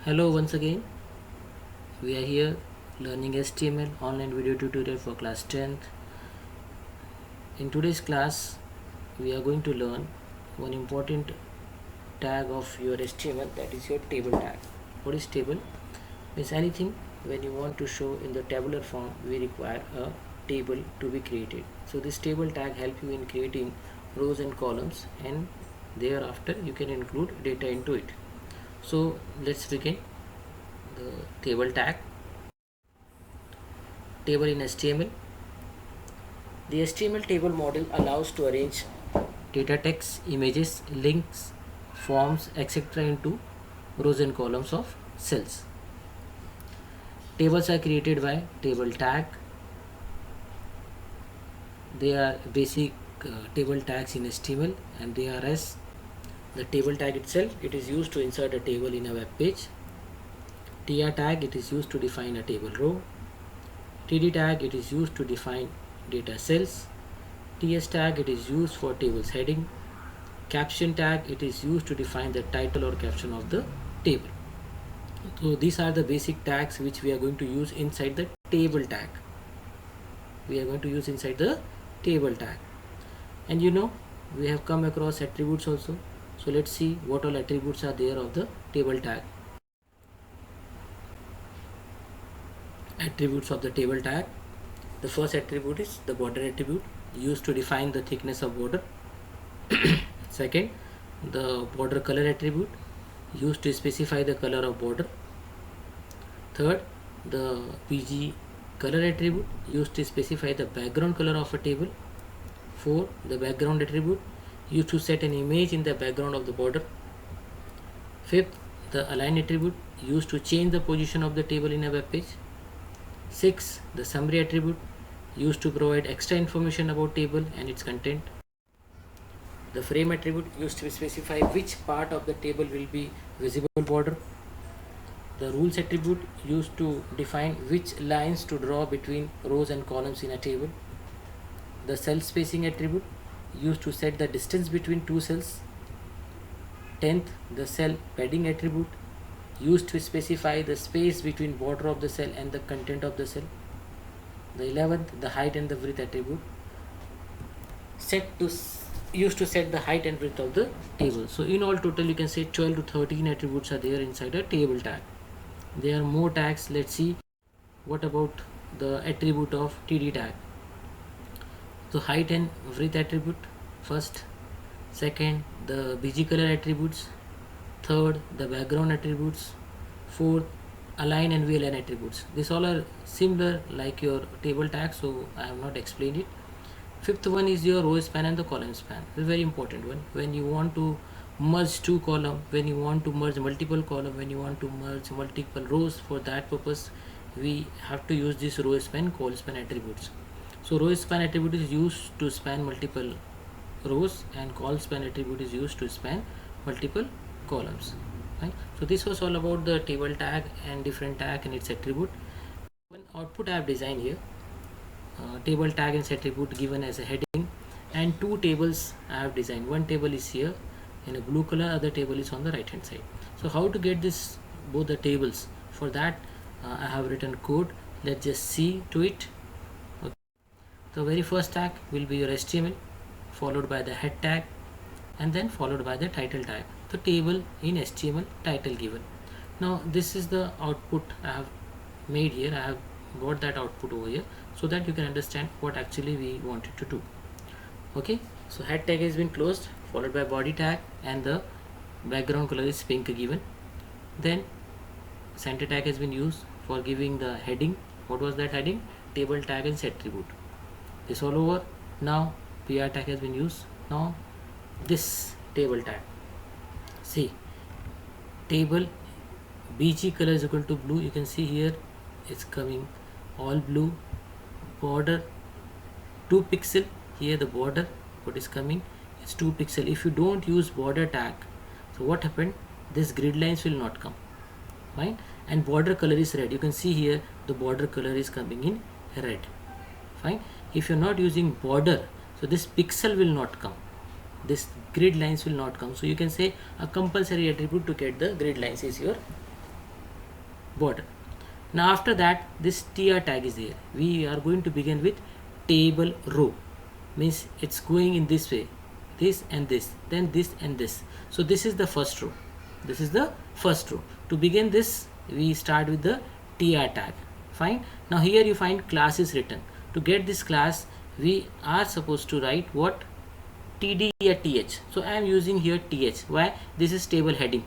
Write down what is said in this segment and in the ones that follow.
Hello once again. We are here learning HTML online video tutorial for class 10th. In today's class, we are going to learn one important tag of your HTML, that is your table tag. What is table? Means anything when you want to show in the tabular form, we require a table to be created. So this table tag help you in creating rows and columns, and thereafter you can include data into it. So let's begin. The table tag. Table in HTML. The HTML table model allows to arrange data, text, images, links, forms, etc. into rows and columns of cells. Tables are created by table tag. They are basic table tags in HTML, and they are as the table tag itself. It is used to insert a table in a web page. TR tag, it is used to define a table row. TD tag, it is used to define data cells. TS tag, it is used for tables heading. Caption tag, it is used to define the title or caption of the table. So these are the basic tags which we are going to use inside the table tag. We are going to use inside the table tag. And we have come across attributes also. So let's see what all attributes are there of the table tag. Attributes of the table tag. The first attribute is the border attribute, used to define the thickness of border. Second, the border color attribute, used to specify the color of border. Third, the PG color attribute, used to specify the background color of a table. Four, the background attribute, used to set an image in the background of the border. Fifth, the align attribute, used to change the position of the table in a web page. 6. The summary attribute, used to provide extra information about table and its content. The frame attribute, used to specify which part of the table will be visible border. The rules attribute, used to define which lines to draw between rows and columns in a table. The cell spacing attribute, used to set the distance between two cells. 10th, the cell padding attribute, used to specify the space between border of the cell and the content of the cell. The 11th, the height and the width attribute, used to set the height and width of the table. So in all total you can say 12 to 13 attributes are there inside a table tag. There are more tags. Let's see what about the attribute of TD tag. So height and width attribute first. Second, the BG color attributes. Third, the background attributes. Fourth, align and VLN attributes. These all are similar like your table tag, so I have not explained it. Fifth one is your row span and the column span. It's a very important one. When you want to merge two columns, when you want to merge multiple columns, when you want to merge multiple rows, for that purpose we have to use this row span, column span attributes. So row span attribute is used to span multiple rows, and column span attribute is used to span multiple columns. Right? So this was all about the table tag and different tag and its attribute. One output I have designed here. Table tag and its attribute given as a heading, and two tables I have designed. One table is here in a blue color, other table is on the right hand side. So how to get this both the tables? For that I have written code. Let's just see to it. Okay. The very first tag will be your HTML, followed by the head tag, and then followed by the title tag. The table in HTML title given. Now this is the output I have made here. I have got that output over here so that you can understand what actually we wanted to do. Okay, so head tag has been closed, followed by body tag, and the background color is pink given. Then center tag has been used for giving the heading. What was that heading? Table tag and set attribute. This all over. Now PR tag has been used. Now this table tag, see, table BG color is equal to blue. You can see here it's coming all blue. Border 2 pixel. Here the border, what is coming, it's 2 pixel. If you don't use border tag, so what happened, this grid lines will not come, right? And border color is red. You can see here the border color is coming in red. Fine. If you're not using border, so this pixel will not come, this grid lines will not come. So you can say a compulsory attribute to get the grid lines is your border. Now after that, this tr tag is there. We are going to begin with table row, means it's going in this way, this and this, then this and this. So this is the first row. This is the first row. To begin this, we start with the tr tag. Fine. Now here you find class is written. To get this class, we are supposed to write what? TD or TH. So I am using here TH. Why? This is table heading.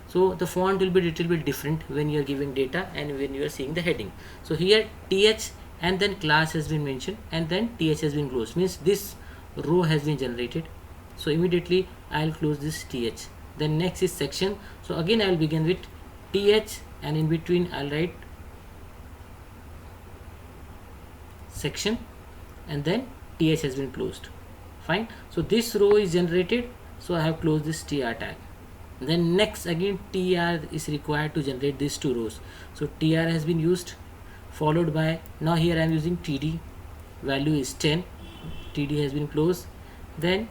So the font will be little bit different when you are giving data and when you are seeing the heading. So here TH and then class has been mentioned and then TH has been closed, means this row has been generated. So immediately I'll close this TH. Then next is section. So again I will begin with TH and in between I'll write section and then TH has been closed. Fine. So this row is generated, so I have closed this tr tag. Then next again tr is required to generate these two rows. So tr has been used, followed by, now here I am using td, value is 10, td has been closed, then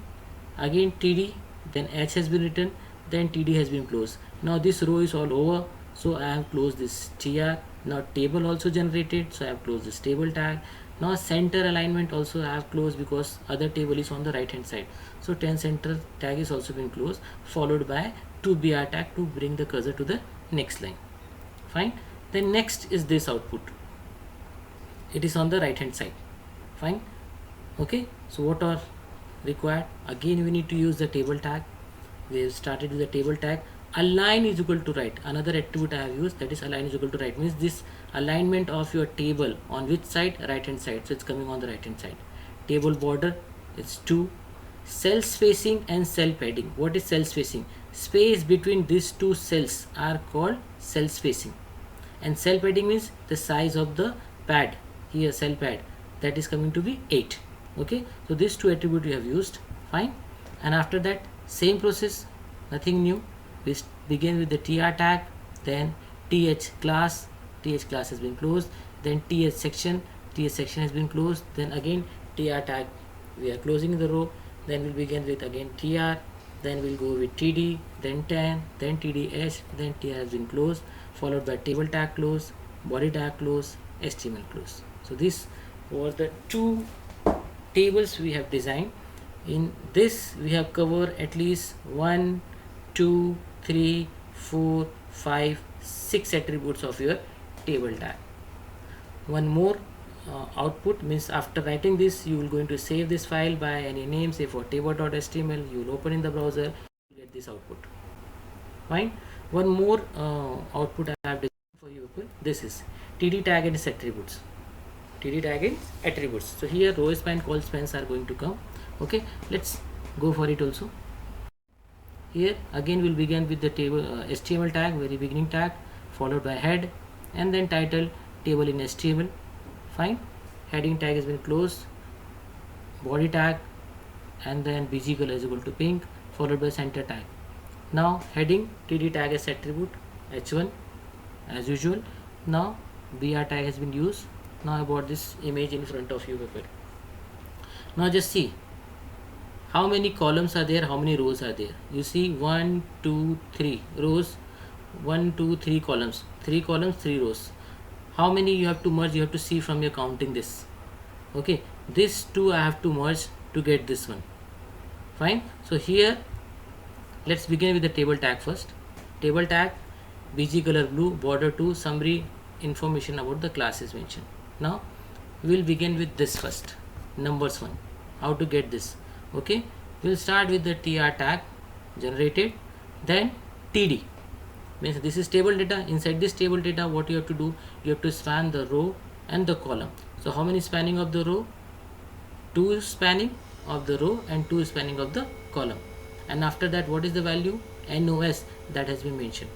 again td, then h has been written, then td has been closed. Now this row is all over, so I have closed this tr. Now table also generated, so I have closed this table tag. Now center alignment also I have closed because other table is on the right hand side. So 10 center tag is also been closed, followed by 2br tag to bring the cursor to the next line. Fine. Then next is this output. It is on the right hand side. Fine. Okay. So what are required? Again we need to use the table tag. We have started with the table tag. Align is equal to right. Another attribute I have used, that is align is equal to right, means this alignment of your table on which side? Right hand side. So it's coming on the right hand side. Table border is 2. Cell spacing and cell padding. What is cell spacing? Space between these two cells are called cell spacing. And cell padding means the size of the pad. Here cell pad, that is coming to be 8. Okay. So these two attributes we have used. Fine. And after that, same process, nothing new. We begin with the tr tag, then th class has been closed, then th section has been closed, then again tr tag, we are closing the row, then we'll begin with again tr, then we'll go with td, then 10, then tdh, then tr has been closed, followed by table tag close, body tag close, html close. So these were the two tables we have designed. In this we have covered at least 1, 2, 3, 4, 5, 6 attributes of your table tag. One more output, means after writing this you will going to save this file by any name, say for table.html. You will open in the browser, you get this output. Fine. One more output I have designed for you people. This is td tag and its attributes. TD tag and attributes. So here row span, call spans are going to come. Okay, let's go for it also. Here again we'll begin with the table HTML tag, very beginning tag, followed by head and then title, table in HTML. Fine. Heading tag has been closed, body tag, and then bg color is equal to pink, followed by center tag. Now heading, td tag as attribute, h1 as usual. Now br tag has been used. Now I brought this image in front of you people. Now just see how many columns are there, how many rows are there. You see 1, 2, 3 rows, 1, 2, 3 columns, 3 columns, 3 rows. How many you have to merge? You have to see from your counting this. Okay, this two I have to merge to get this one. Fine. So here let's begin with the table tag first. Table tag, bg color blue, border 2, summary information about the class is mentioned. Now we'll begin with this first, numbers 1. How to get this? Okay, we'll start with the tr tag generated, then td, means this is table data. Inside this table data, what you have to do, you have to span the row and the column. So how many spanning of the row? 2 spanning of the row and 2 spanning of the column. And after that, what is the value? NOS, that has been mentioned.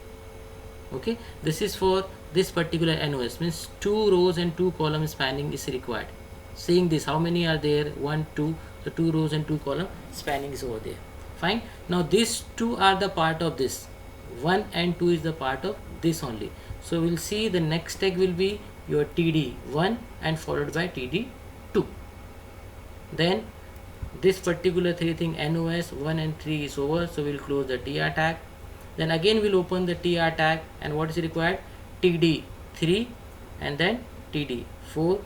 Okay, this is for this particular NOS, means 2 rows and 2 column spanning is required. Seeing this, how many are there? 1, 2. So 2 rows and 2 column spanning is over there. Fine. Now these two are the part of this. 1 and 2 is the part of this only. So we'll see the next tag will be your td1 and followed by td2. Then this particular 3 thing, NOS 1 and 3 is over. So we'll close the tr tag. Then again we'll open the tr tag, and what is required? td3 and then td4.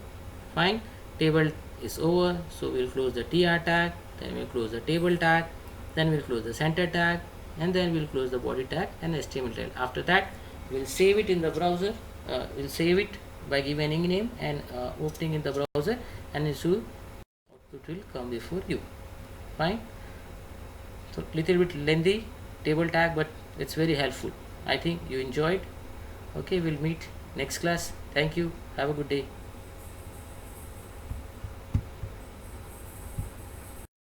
Fine, table is over, so we'll close the tr tag, then we'll close the table tag, then we'll close the center tag, and then we'll close the body tag and HTML tag. After that, we'll save it in the browser. We'll save it by giving any name and opening in the browser, and output will come before you. Fine. So little bit lengthy table tag, but it's very helpful. I think you enjoyed. Okay, we'll meet next class. Thank you. Have a good day.